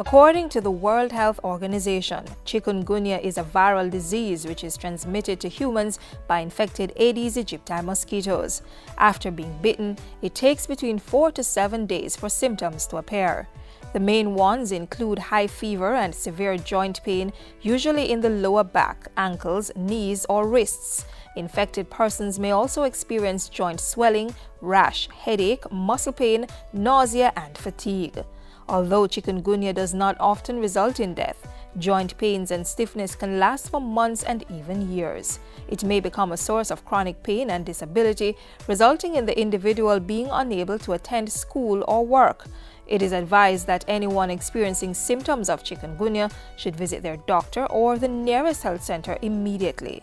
According to the World Health Organization, chikungunya is a viral disease which is transmitted to humans by infected Aedes aegypti mosquitoes. After being bitten, it takes between 4 to 7 days for symptoms to appear. The main ones include high fever and severe joint pain, usually in the lower back, ankles, knees, or wrists. Infected persons may also experience joint swelling, rash, headache, muscle pain, nausea, and fatigue. Although chikungunya does not often result in death, joint pains and stiffness can last for months and even years. It may become a source of chronic pain and disability, resulting in the individual being unable to attend school or work. It is advised that anyone experiencing symptoms of chikungunya should visit their doctor or the nearest health center immediately.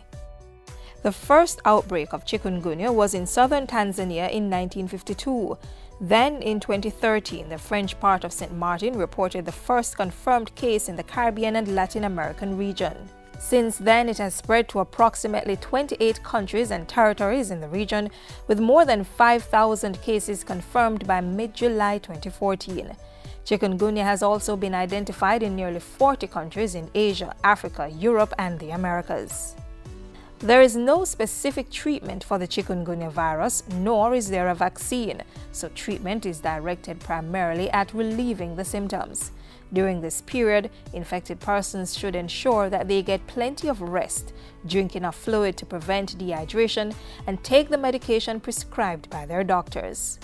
The first outbreak of chikungunya was in southern Tanzania in 1952. Then, in 2013, the French part of St. Martin reported the first confirmed case in the Caribbean and Latin American region. Since then, it has spread to approximately 28 countries and territories in the region, with more than 5,000 cases confirmed by mid-July 2014. Chikungunya has also been identified in nearly 40 countries in Asia, Africa, Europe, and the Americas. There is no specific treatment for the chikungunya virus, nor is there a vaccine, so treatment is directed primarily at relieving the symptoms. During this period, infected persons should ensure that they get plenty of rest, drink enough fluid to prevent dehydration, and take the medication prescribed by their doctors.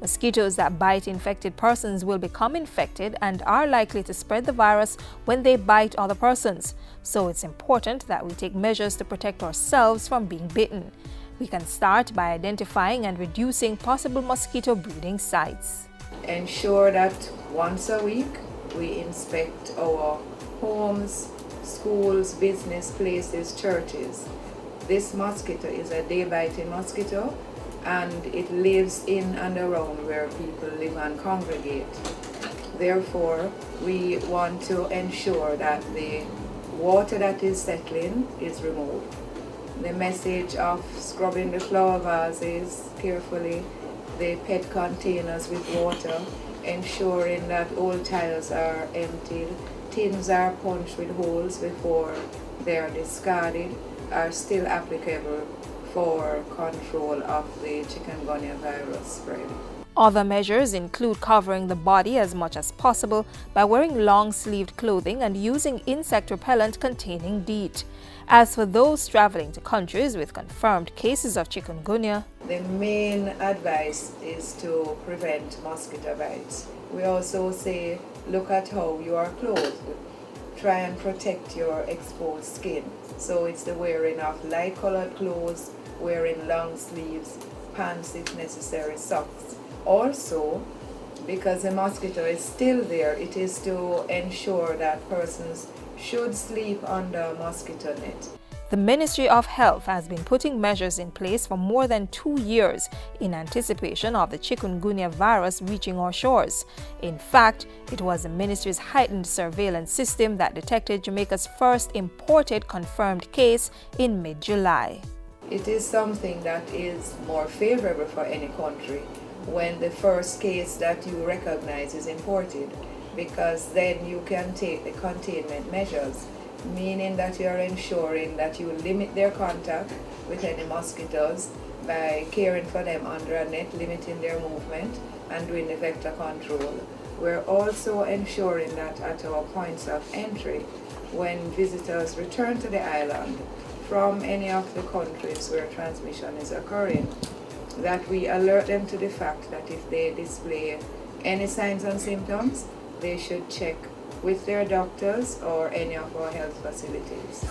Mosquitoes that bite infected persons will become infected and are likely to spread the virus when they bite other persons, so it's important that we take measures to protect ourselves from being bitten. We can start by identifying and reducing possible mosquito breeding sites. Ensure that once a week we inspect our homes, schools, business places, churches. This mosquito is a day-biting mosquito, and it lives in and around where people live and congregate. Therefore, we want to ensure that the water that is settling is removed. The message of scrubbing the flower vases carefully, the PET containers with water, ensuring that old tiles are emptied, tins are punched with holes before they are discarded, are still applicable for control of the chikungunya virus spread. Other measures include covering the body as much as possible by wearing long-sleeved clothing and using insect repellent containing DEET. As for those traveling to countries with confirmed cases of chikungunya, the main advice is to prevent mosquito bites. We also say, look at how you are clothed. Try and protect your exposed skin. So it's the wearing of light-colored clothes, wearing long sleeves, pants if necessary, socks. Also, because the mosquito is still there, it is to ensure that persons should sleep under a mosquito net. The Ministry of Health has been putting measures in place for more than 2 years in anticipation of the chikungunya virus reaching our shores. In fact, it was the ministry's heightened surveillance system that detected Jamaica's first imported confirmed case in mid-July. It is something that is more favorable for any country when the first case that you recognize is imported, because then you can take the containment measures, meaning that you are ensuring that you limit their contact with any mosquitoes by caring for them under a net, limiting their movement, and doing the vector control. We're also ensuring that at our points of entry, when visitors return to the island from any of the countries where transmission is occurring, that we alert them to the fact that if they display any signs and symptoms, they should check with their doctors or any of our health facilities.